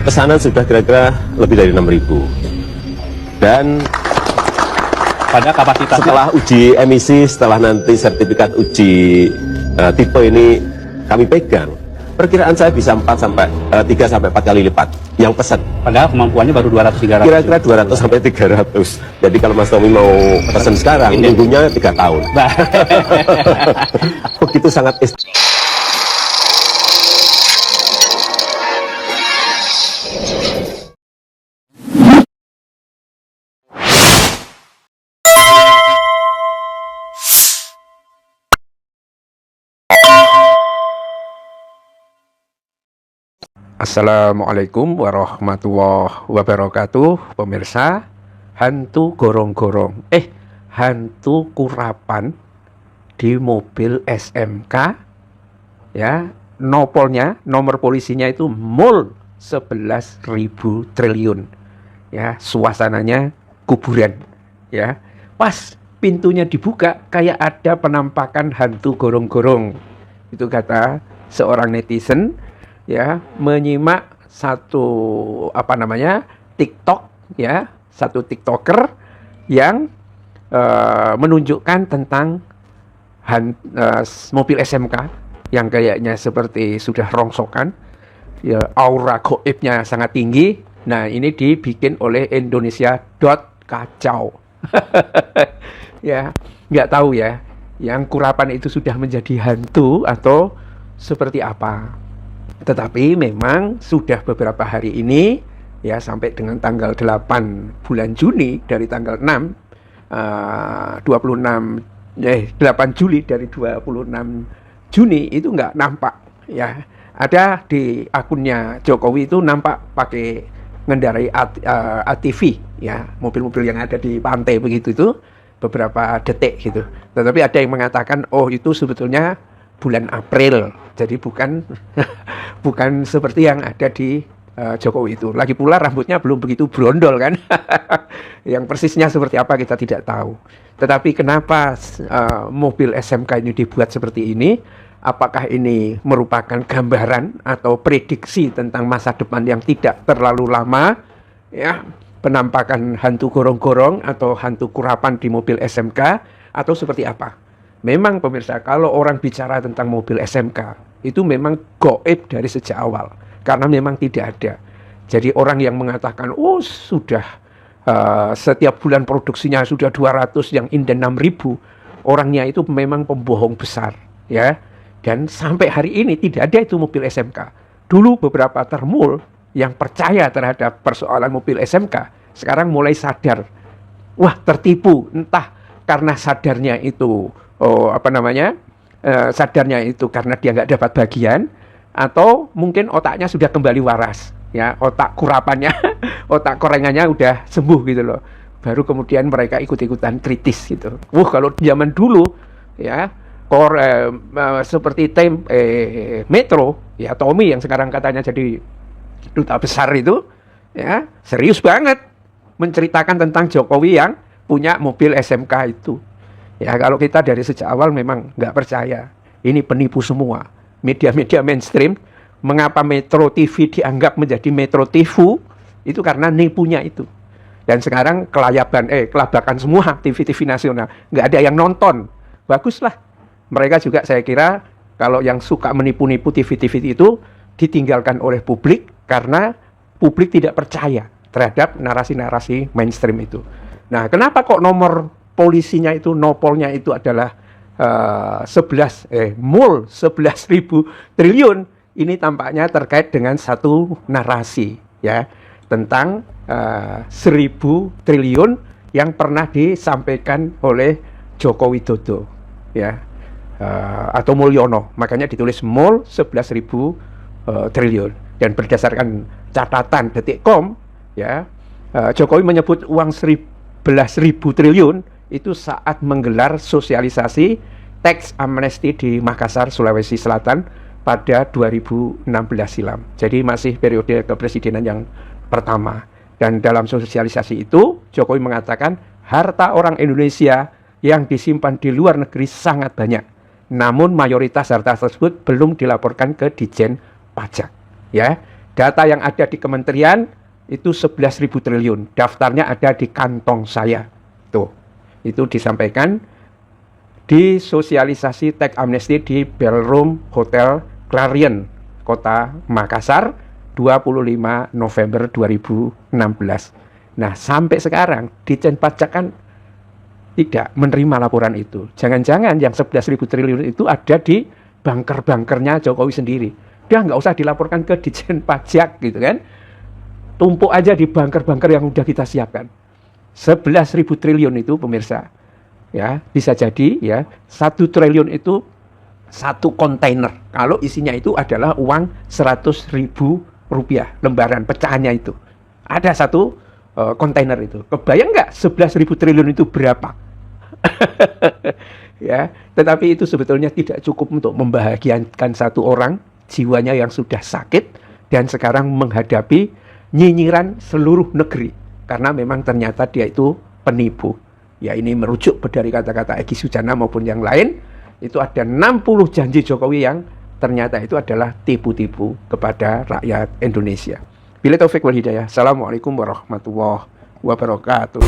Pesanan sudah kira-kira lebih dari 6.000. Dan pada kapasitas setelah uji emisi, setelah nanti sertifikat uji tipe ini kami pegang, perkiraan saya bisa 3 sampai 4 kali lipat yang pesan. padahal kemampuannya baru 200-300. Kira-kira 200 sampai 300. Jadi kalau Mas Tommy mau pesan sekarang, nunggunya 3 tahun. Begitu sangat Assalamualaikum warahmatullahi wabarakatuh. Pemirsa, hantu gorong-gorong hantu kurapan di mobil SMK, ya, nopolnya, nomor polisinya itu mul 11.000 triliun, ya, suasananya kuburan, ya. Pas pintunya dibuka kayak ada penampakan hantu gorong-gorong, itu kata seorang netizen, ya, menyimak satu TikTok, ya, satu TikToker yang menunjukkan tentang mobil SMK yang kayaknya seperti sudah rongsokan, ya, aura goibnya sangat tinggi. Nah, ini dibikin oleh Indonesia.kacau. Ya, nggak tahu ya, yang kurapan itu sudah menjadi hantu atau seperti apa. Tetapi memang sudah beberapa hari ini, ya, sampai dengan tanggal 8 bulan Juni dari tanggal 8 Juli dari 26 Juni itu nggak nampak, ya. Ada di akunnya Jokowi itu nampak pakai ngendarai ATV, ya, mobil-mobil yang ada di pantai begitu itu beberapa detik gitu. Tetapi ada yang mengatakan, oh, itu sebetulnya bulan April, jadi bukan bukan seperti yang ada di Jokowi itu. Lagi pula rambutnya belum begitu brondol kan. Yang persisnya seperti apa kita tidak tahu. Tetapi kenapa mobil SMK ini dibuat seperti ini? Apakah ini merupakan gambaran atau prediksi tentang masa depan yang tidak terlalu lama, ya, penampakan hantu gorong-gorong atau hantu kurapan di mobil SMK, atau seperti apa? Memang pemirsa, kalau orang bicara tentang mobil SMK, itu memang goib dari sejak awal. Karena memang tidak ada. Jadi orang yang mengatakan, oh, sudah setiap bulan produksinya sudah 200, yang inden 6.000, orangnya itu memang pembohong besar, ya. Dan sampai hari ini tidak ada itu mobil SMK. Dulu beberapa termul yang percaya terhadap persoalan mobil SMK, sekarang mulai sadar. Wah, tertipu, entah karena sadarnya itu sadarnya itu karena dia nggak dapat bagian, atau mungkin otaknya sudah kembali waras, ya, otak kurapannya, otak korengannya udah sembuh gitu loh. Baru kemudian mereka ikut-ikutan kritis gitu. Kalau zaman dulu, ya, seperti Metro, ya, Tommy yang sekarang katanya jadi duta besar itu, ya, serius banget menceritakan tentang Jokowi yang punya mobil SMK itu. Ya, kalau kita dari sejak awal memang nggak percaya. Ini penipu semua. Media-media mainstream, mengapa Metro TV dianggap menjadi Metro TV? Itu karena nipunya itu. Dan sekarang kelabakan semua TV-TV nasional. Nggak ada yang nonton. Baguslah. Mereka juga saya kira kalau yang suka menipu-nipu TV-TV itu ditinggalkan oleh publik karena publik tidak percaya terhadap narasi-narasi mainstream itu. Nah, kenapa kok nomor polisinya itu, nopolnya itu adalah mul 11.000 triliun? Ini tampaknya terkait dengan satu narasi, ya, tentang 1.000 triliun yang pernah disampaikan oleh Joko Widodo, ya, atau Mulyono. Makanya ditulis mul 11.000 triliun. Dan berdasarkan catatan Detik.com, ya, Jokowi menyebut uang 11.000 triliun itu saat menggelar sosialisasi teks amnesti di Makassar, Sulawesi Selatan pada 2016 silam. Jadi masih periode kepresidenan yang pertama. Dan dalam sosialisasi itu, Jokowi mengatakan harta orang Indonesia yang disimpan di luar negeri sangat banyak. Namun mayoritas harta tersebut belum dilaporkan ke Ditjen Pajak. Ya, Data yang ada di kementerian itu 11.000 triliun. Daftarnya ada di kantong saya. Tuh, itu disampaikan di sosialisasi teks amnesti di Ballroom Hotel Clarion, Kota Makassar, 25 November 2016. Nah, sampai sekarang Ditjen Pajak kan tidak menerima laporan itu. Jangan-jangan yang 11.000 triliun itu ada di banker-bankernya Jokowi sendiri. Dia nggak usah dilaporkan ke Ditjen Pajak gitu kan. Tumpuk aja di banker-banker yang udah kita siapkan. 11.000 triliun itu pemirsa. Ya, bisa jadi ya 1 triliun itu 1 kontainer. Kalau isinya itu adalah uang 100.000 rupiah lembaran pecahannya itu. Ada 1 kontainer itu. Kebayang nggak 11.000 triliun itu berapa? Ya, tetapi itu sebetulnya tidak cukup untuk membahagiakan satu orang jiwanya yang sudah sakit dan sekarang menghadapi nyinyiran seluruh negeri karena memang ternyata dia itu penipu. Ya, ini merujuk dari kata-kata Egy Sujana maupun yang lain. Itu ada 60 janji Jokowi yang ternyata itu adalah tipu-tipu kepada rakyat Indonesia. Bila taufik wal hidayah. Assalamualaikum warahmatullahi wabarakatuh.